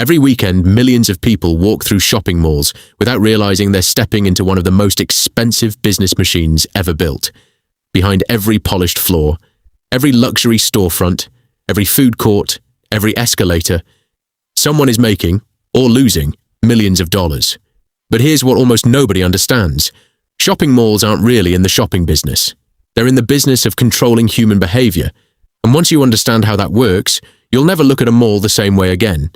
Every weekend, millions of people walk through shopping malls without realizing they're stepping into one of the most expensive business machines ever built. Behind every polished floor, every luxury storefront, every food court, every escalator, someone is making, or losing, millions of dollars. But here's what almost nobody understands. Shopping malls aren't really in the shopping business. They're in the business of controlling human behavior. And once you understand how that works, you'll never look at a mall the same way again.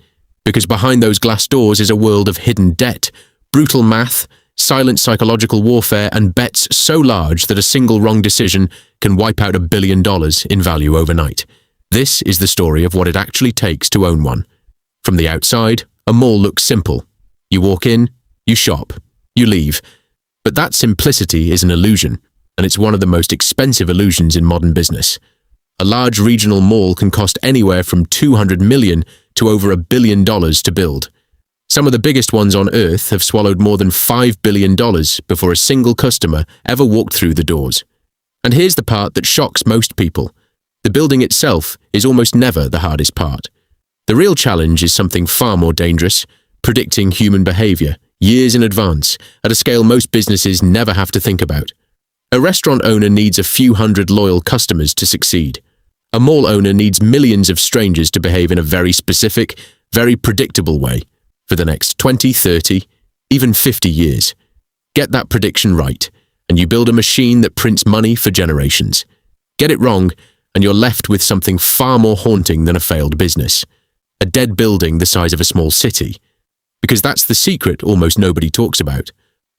Because behind those glass doors is a world of hidden debt, brutal math, silent psychological warfare, and bets so large that a single wrong decision can wipe out $1 billion in value overnight. This is the story of what it actually takes to own one. From the outside, a mall looks simple. You walk in, you shop, you leave. But that simplicity is an illusion, and it's one of the most expensive illusions in modern business. A large regional mall can cost anywhere from $200 million to over $1 billion to build. Some of the biggest ones on earth have swallowed more than $5 billion before a single customer ever walked through the doors. And here's the part that shocks most people. The building itself is almost never the hardest part. The real challenge is something far more dangerous: predicting human behavior, years in advance, at a scale most businesses never have to think about. A restaurant owner needs a few hundred loyal customers to succeed. A mall owner needs millions of strangers to behave in a very specific, very predictable way for the next 20, 30, even 50 years. Get that prediction right, and you build a machine that prints money for generations. Get it wrong, and you're left with something far more haunting than a failed business. A dead building the size of a small city. Because that's the secret almost nobody talks about.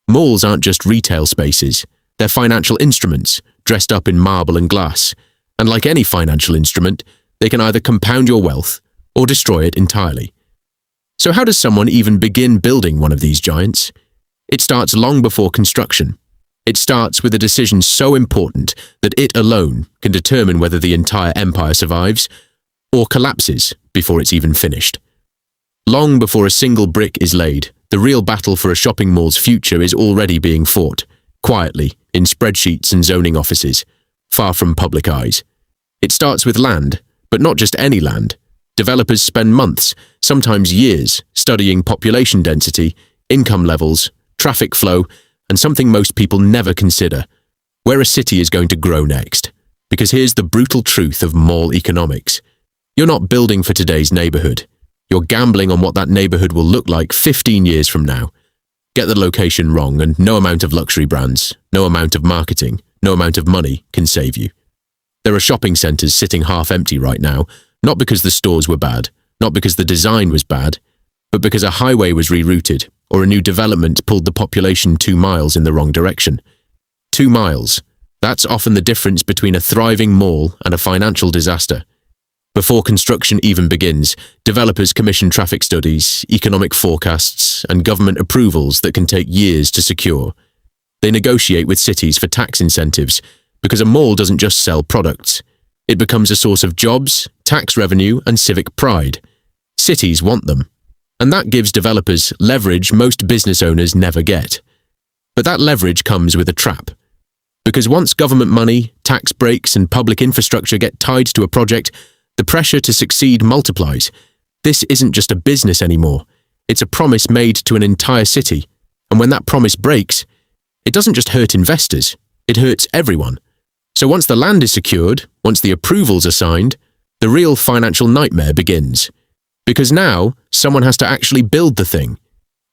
Malls aren't just retail spaces. They're financial instruments, dressed up in marble and glass. And like any financial instrument, they can either compound your wealth or destroy it entirely. So how does someone even begin building one of these giants? It starts long before construction. It starts with a decision so important that it alone can determine whether the entire empire survives or collapses before it's even finished. Long before a single brick is laid, the real battle for a shopping mall's future is already being fought, quietly, in spreadsheets and zoning offices, far from public eyes. It starts with land, but not just any land. Developers spend months, sometimes years, studying population density, income levels, traffic flow, and something most people never consider: where a city is going to grow next. Because here's the brutal truth of mall economics. You're not building for today's neighborhood. You're gambling on what that neighborhood will look like 15 years from now. Get the location wrong, and no amount of luxury brands, no amount of marketing, no amount of money can save you. There are shopping centers sitting half empty right now, not because the stores were bad, not because the design was bad, but because a highway was rerouted or a new development pulled the population 2 miles in the wrong direction. 2 miles. That's often the difference between a thriving mall and a financial disaster. Before construction even begins, developers commission traffic studies, economic forecasts, and government approvals that can take years to secure. They negotiate with cities for tax incentives, because a mall doesn't just sell products. It becomes a source of jobs, tax revenue, and civic pride. Cities want them. And that gives developers leverage most business owners never get. But that leverage comes with a trap. Because once government money, tax breaks, and public infrastructure get tied to a project, the pressure to succeed multiplies. This isn't just a business anymore. It's a promise made to an entire city. And when that promise breaks, it doesn't just hurt investors, it hurts everyone. So once the land is secured, once the approvals are signed, the real financial nightmare begins. Because now, someone has to actually build the thing.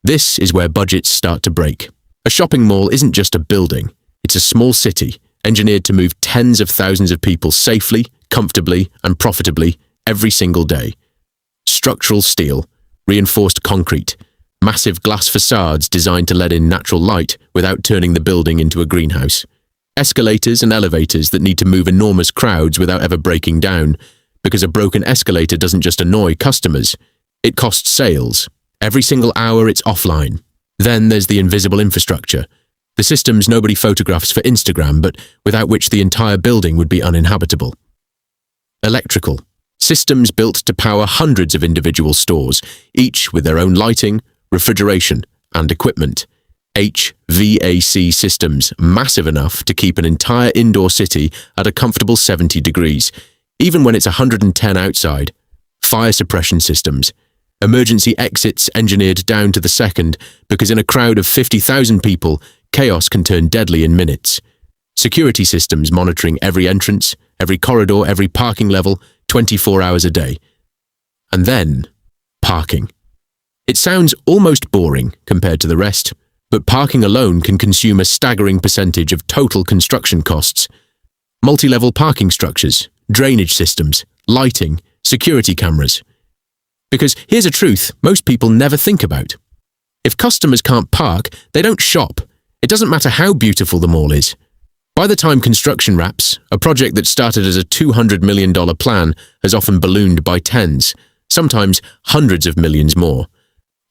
This is where budgets start to break. A shopping mall isn't just a building. It's a small city, engineered to move tens of thousands of people safely, comfortably, and profitably every single day. Structural steel, reinforced concrete, massive glass facades designed to let in natural light without turning the building into a greenhouse. Escalators and elevators that need to move enormous crowds without ever breaking down, because a broken escalator doesn't just annoy customers, it costs sales. Every single hour it's offline. Then there's the invisible infrastructure, the systems nobody photographs for Instagram, but without which the entire building would be uninhabitable. Electrical. Systems built to power hundreds of individual stores, each with their own lighting, refrigeration, and equipment. HVAC systems massive enough to keep an entire indoor city at a comfortable 70 degrees, even when it's 110 outside. Fire suppression systems. Emergency exits engineered down to the second because in a crowd of 50,000 people, chaos can turn deadly in minutes. Security systems monitoring every entrance, every corridor, every parking level, 24 hours a day. And then, parking. It sounds almost boring compared to the rest, but parking alone can consume a staggering percentage of total construction costs. Multi-level parking structures, drainage systems, lighting, security cameras. Because here's a truth most people never think about. If customers can't park, they don't shop. It doesn't matter how beautiful the mall is. By the time construction wraps, a project that started as a $200 million plan has often ballooned by tens, sometimes hundreds of millions more.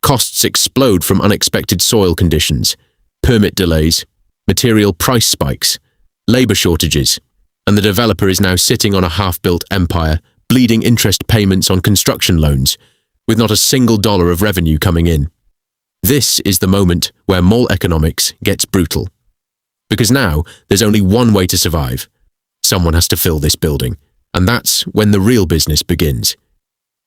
Costs explode from unexpected soil conditions, permit delays, material price spikes, labor shortages, and the developer is now sitting on a half-built empire, bleeding interest payments on construction loans, with not a single dollar of revenue coming in. This is the moment where mall economics gets brutal. Because now, there's only one way to survive. Someone has to fill this building, and that's when the real business begins.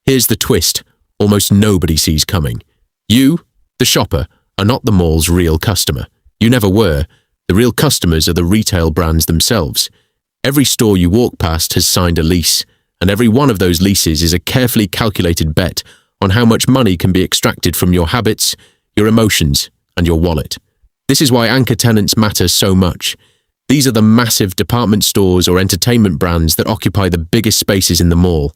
Here's the twist almost nobody sees coming. You, the shopper, are not the mall's real customer. You never were. The real customers are the retail brands themselves. Every store you walk past has signed a lease, and every one of those leases is a carefully calculated bet on how much money can be extracted from your habits, your emotions, and your wallet. This is why anchor tenants matter so much. These are the massive department stores or entertainment brands that occupy the biggest spaces in the mall.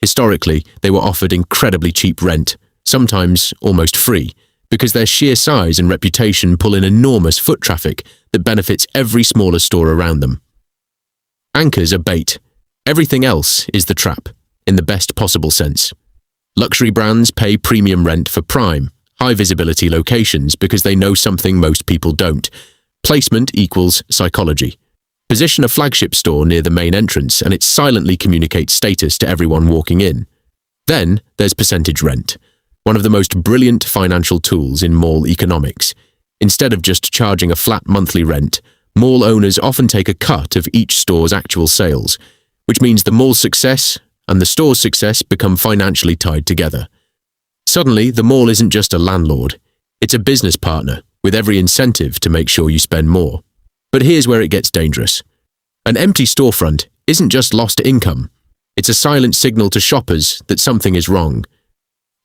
Historically, they were offered incredibly cheap rent, sometimes almost free, because their sheer size and reputation pull in enormous foot traffic that benefits every smaller store around them. Anchors are bait. Everything else is the trap, in the best possible sense. Luxury brands pay premium rent for prime, high-visibility locations because they know something most people don't. Placement equals psychology. Position a flagship store near the main entrance and it silently communicates status to everyone walking in. Then there's percentage rent, one of the most brilliant financial tools in mall economics. Instead of just charging a flat monthly rent, mall owners often take a cut of each store's actual sales, which means the mall's success and the store's success become financially tied together. Suddenly, the mall isn't just a landlord. It's a business partner with every incentive to make sure you spend more. But here's where it gets dangerous. An empty storefront isn't just lost income. It's a silent signal to shoppers that something is wrong.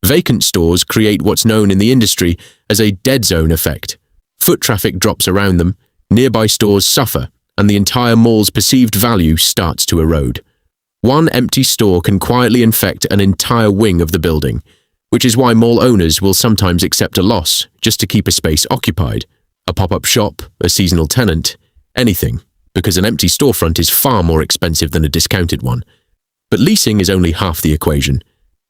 Vacant stores create what's known in the industry as a dead zone effect. Foot traffic drops around them, nearby stores suffer, and the entire mall's perceived value starts to erode. One empty store can quietly infect an entire wing of the building, which is why mall owners will sometimes accept a loss just to keep a space occupied. A pop-up shop, a seasonal tenant, anything, because an empty storefront is far more expensive than a discounted one. But leasing is only half the equation,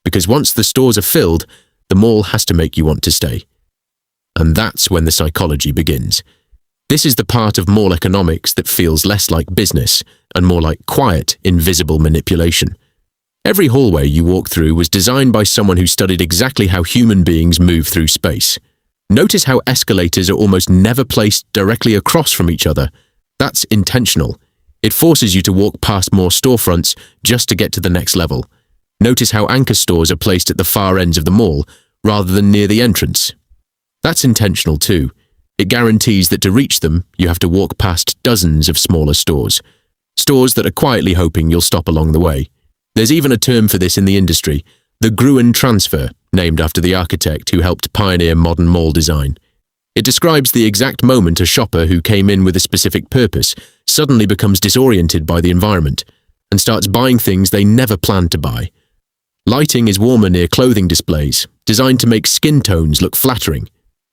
because once the stores are filled, the mall has to make you want to stay. And that's when the psychology begins. This is the part of mall economics that feels less like business and more like quiet, invisible manipulation. Every hallway you walk through was designed by someone who studied exactly how human beings move through space. Notice how escalators are almost never placed directly across from each other. That's intentional. It forces you to walk past more storefronts just to get to the next level. Notice how anchor stores are placed at the far ends of the mall rather than near the entrance. That's intentional too. It guarantees that to reach them, you have to walk past dozens of smaller stores. Stores that are quietly hoping you'll stop along the way. There's even a term for this in the industry, the Gruen transfer, named after the architect who helped pioneer modern mall design. It describes the exact moment a shopper who came in with a specific purpose suddenly becomes disoriented by the environment and starts buying things they never planned to buy. Lighting is warmer near clothing displays, designed to make skin tones look flattering.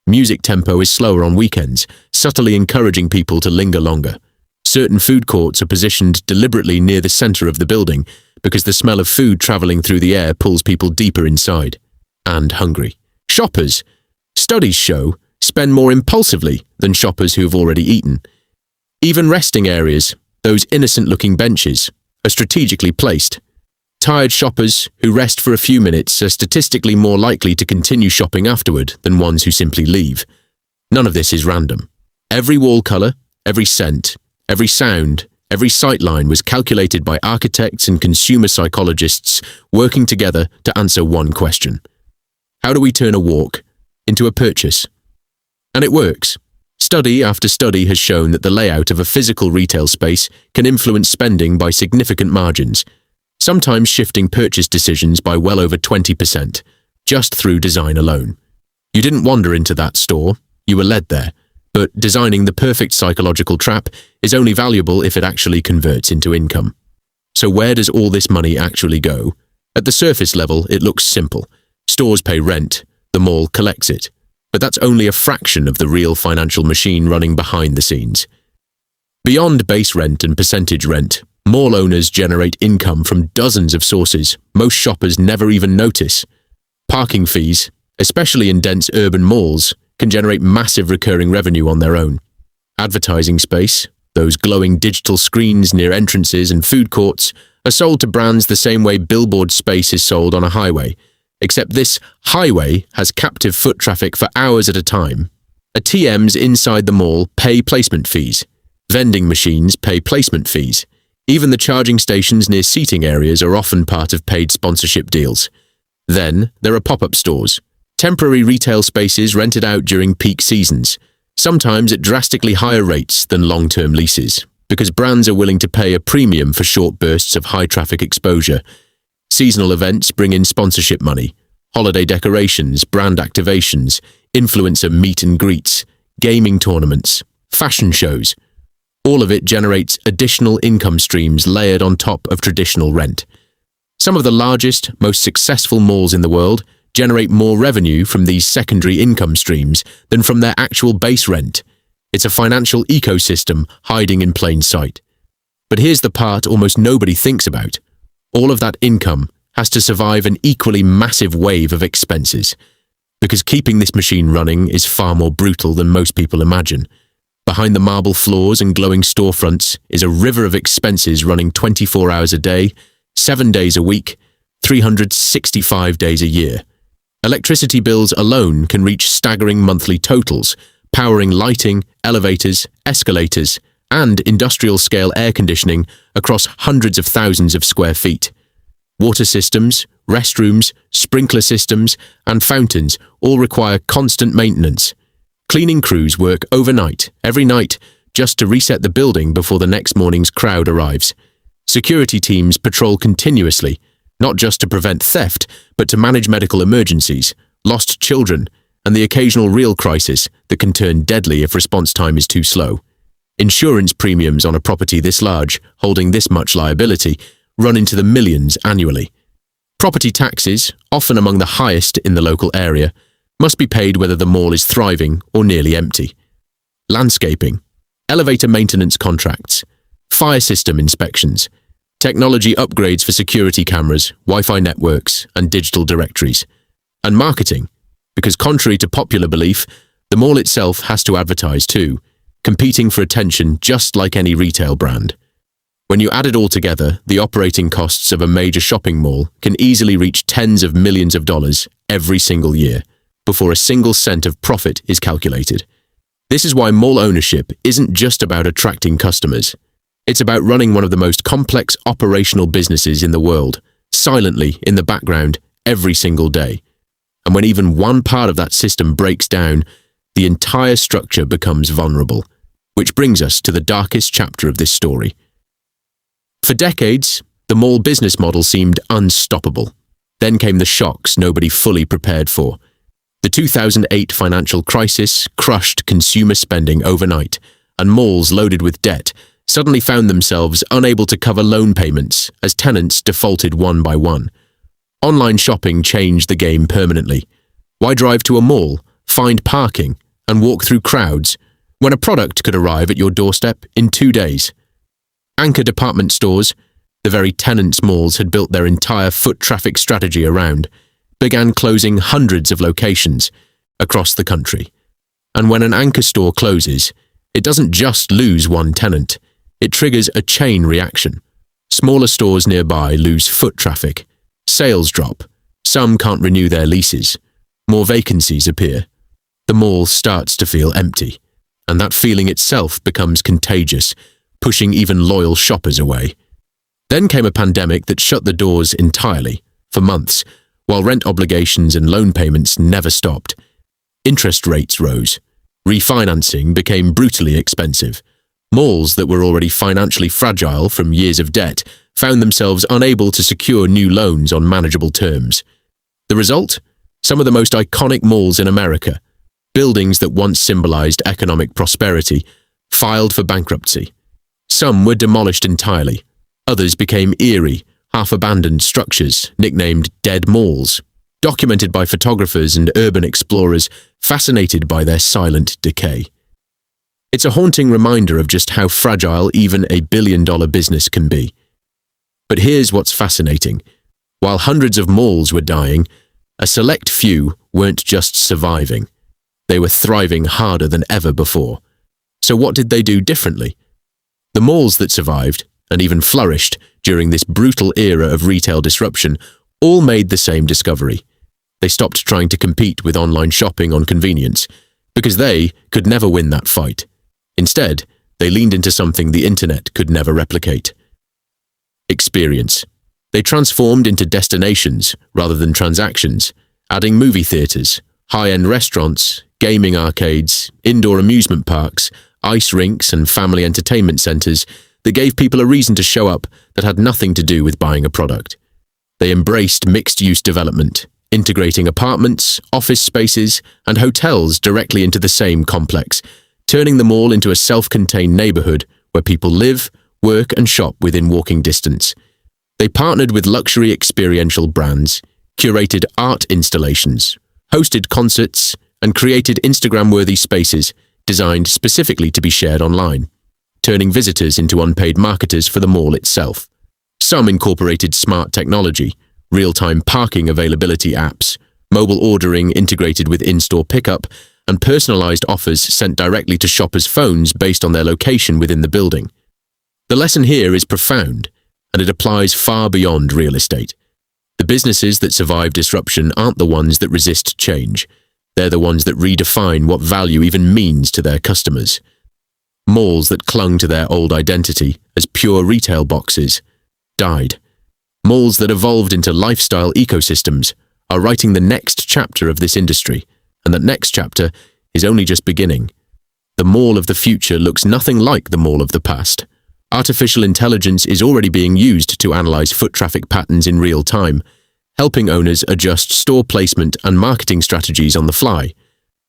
Music tempo is slower on weekends, subtly encouraging people to linger longer. Certain food courts are positioned deliberately near the center of the building because the smell of food traveling through the air pulls people deeper inside and hungry. Shoppers, studies show, spend more impulsively than shoppers who have already eaten. Even resting areas, those innocent-looking benches, are strategically placed. Tired shoppers who rest for a few minutes are statistically more likely to continue shopping afterward than ones who simply leave. None of this is random. Every wall color, every scent, every sound, every sightline was calculated by architects and consumer psychologists working together to answer one question. How do we turn a walk into a purchase? And it works. Study after study has shown that the layout of a physical retail space can influence spending by significant margins, sometimes shifting purchase decisions by well over 20%, just through design alone. You didn't wander into that store, you were led there, but designing the perfect psychological trap is only valuable if it actually converts into income. So where does all this money actually go? At the surface level, it looks simple. Stores pay rent, the mall collects it. But that's only a fraction of the real financial machine running behind the scenes. Beyond base rent and percentage rent, mall owners generate income from dozens of sources most shoppers never even notice. Parking fees, especially in dense urban malls, can generate massive recurring revenue on their own. Advertising space, those glowing digital screens near entrances and food courts, are sold to brands the same way billboard space is sold on a highway. Except this highway has captive foot traffic for hours at a time. ATMs inside the mall pay placement fees. Vending machines pay placement fees. Even the charging stations near seating areas are often part of paid sponsorship deals. Then there are pop-up stores, temporary retail spaces rented out during peak seasons, sometimes at drastically higher rates than long-term leases, because brands are willing to pay a premium for short bursts of high-traffic exposure. Seasonal events bring in sponsorship money, holiday decorations, brand activations, influencer meet and greets, gaming tournaments, fashion shows. All of it generates additional income streams layered on top of traditional rent. Some of the largest, most successful malls in the world generate more revenue from these secondary income streams than from their actual base rent. It's a financial ecosystem hiding in plain sight. But here's the part almost nobody thinks about. All of that income has to survive an equally massive wave of expenses, because keeping this machine running is far more brutal than most people imagine. Behind the marble floors and glowing storefronts is a river of expenses running 24 hours a day, 7 days a week, 365 days a year. Electricity bills alone can reach staggering monthly totals, powering lighting, elevators, escalators, and industrial-scale air conditioning across hundreds of thousands of square feet. Water systems, restrooms, sprinkler systems, and fountains all require constant maintenance. Cleaning crews work overnight, every night, just to reset the building before the next morning's crowd arrives. Security teams patrol continuously, not just to prevent theft, but to manage medical emergencies, lost children, and the occasional real crisis that can turn deadly if response time is too slow. Insurance premiums on a property this large, holding this much liability, run into the millions annually. Property taxes, often among the highest in the local area, must be paid whether the mall is thriving or nearly empty. Landscaping, elevator maintenance contracts, fire system inspections, technology upgrades for security cameras, Wi-Fi networks, and digital directories. And marketing, because contrary to popular belief, the mall itself has to advertise too, competing for attention just like any retail brand. When you add it all together, the operating costs of a major shopping mall can easily reach tens of millions of dollars every single year, before a single cent of profit is calculated. This is why mall ownership isn't just about attracting customers. It's about running one of the most complex operational businesses in the world, silently in the background every single day. And when even one part of that system breaks down, the entire structure becomes vulnerable. Which brings us to the darkest chapter of this story. For decades, the mall business model seemed unstoppable. Then came the shocks nobody fully prepared for. The 2008 financial crisis crushed consumer spending overnight, and malls loaded with debt suddenly found themselves unable to cover loan payments as tenants defaulted one by one. Online shopping changed the game permanently. Why drive to a mall, find parking, and walk through crowds when a product could arrive at your doorstep in 2 days? Anchor department stores, the very tenants malls had built their entire foot traffic strategy around, began closing hundreds of locations across the country. And when an anchor store closes, it doesn't just lose one tenant, it triggers a chain reaction. Smaller stores nearby lose foot traffic, sales drop, some can't renew their leases, more vacancies appear. The mall starts to feel empty, and that feeling itself becomes contagious, pushing even loyal shoppers away. Then came a pandemic that shut the doors entirely, for months, while rent obligations and loan payments never stopped. Interest rates rose. Refinancing became brutally expensive. Malls that were already financially fragile from years of debt found themselves unable to secure new loans on manageable terms. The result? Some of the most iconic malls in America, buildings that once symbolized economic prosperity, filed for bankruptcy. Some were demolished entirely. Others became eerie, half-abandoned structures nicknamed dead malls, documented by photographers and urban explorers fascinated by their silent decay. It's a haunting reminder of just how fragile even a billion-dollar business can be. But here's what's fascinating. While hundreds of malls were dying, a select few weren't just surviving. They were thriving harder than ever before. So what did they do differently? The malls that survived, and even flourished during this brutal era of retail disruption, all made the same discovery. They stopped trying to compete with online shopping on convenience, because they could never win that fight. Instead, they leaned into something the internet could never replicate. Experience. They transformed into destinations rather than transactions, adding movie theaters, high-end restaurants, gaming arcades, indoor amusement parks, ice rinks, and family entertainment centers that gave people a reason to show up that had nothing to do with buying a product. They embraced mixed-use development, integrating apartments, office spaces, and hotels directly into the same complex, turning the mall into a self-contained neighborhood where people live, work, and shop within walking distance. They partnered with luxury experiential brands, curated art installations, hosted concerts, and created Instagram-worthy spaces designed specifically to be shared online, turning visitors into unpaid marketers for the mall itself. Some incorporated smart technology, real-time parking availability apps, mobile ordering integrated with in-store pickup, and personalized offers sent directly to shoppers' phones based on their location within the building. The lesson here is profound, and it applies far beyond real estate. The businesses that survive disruption aren't the ones that resist change. They're the ones that redefine what value even means to their customers. Malls that clung to their old identity as pure retail boxes died. Malls that evolved into lifestyle ecosystems are writing the next chapter of this industry, and that next chapter is only just beginning. The mall of the future looks nothing like the mall of the past. Artificial intelligence is already being used to analyze foot traffic patterns in real time, helping owners adjust store placement and marketing strategies on the fly.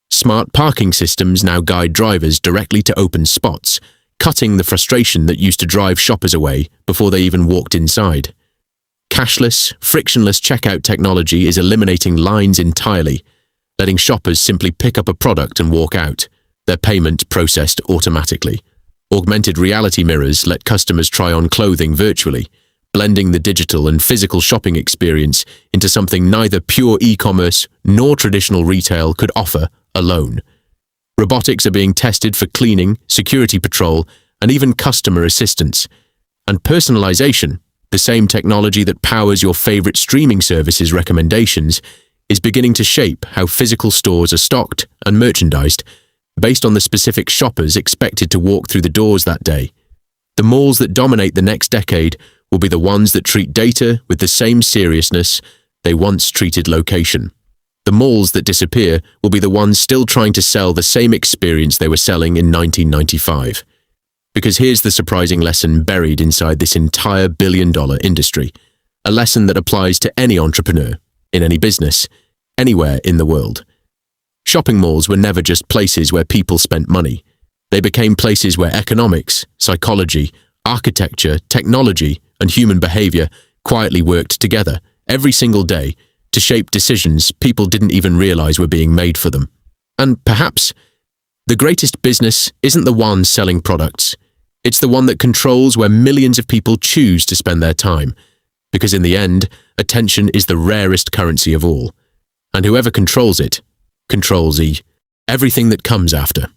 Smart parking systems now guide drivers directly to open spots, cutting the frustration that used to drive shoppers away before they even walked inside. Cashless, frictionless checkout technology is eliminating lines entirely, letting shoppers simply pick up a product and walk out, their payment processed automatically. Augmented reality mirrors let customers try on clothing virtually, blending the digital and physical shopping experience into something neither pure e-commerce nor traditional retail could offer alone. Robotics are being tested for cleaning, security patrol, and even customer assistance. And personalization, the same technology that powers your favorite streaming services recommendations, is beginning to shape how physical stores are stocked and merchandised based on the specific shoppers expected to walk through the doors that day. The malls that dominate the next decade will be the ones that treat data with the same seriousness they once treated location. The malls that disappear will be the ones still trying to sell the same experience they were selling in 1995. Because here's the surprising lesson buried inside this entire billion-dollar industry, a lesson that applies to any entrepreneur, in any business, anywhere in the world. Shopping malls were never just places where people spent money. They became places where economics, psychology, architecture, technology, and human behavior quietly worked together every single day to shape decisions people didn't even realize were being made for them. And perhaps the greatest business isn't the one selling products. It's the one that controls where millions of people choose to spend their time. Because in the end, attention is the rarest currency of all. And whoever controls it, controls everything that comes after.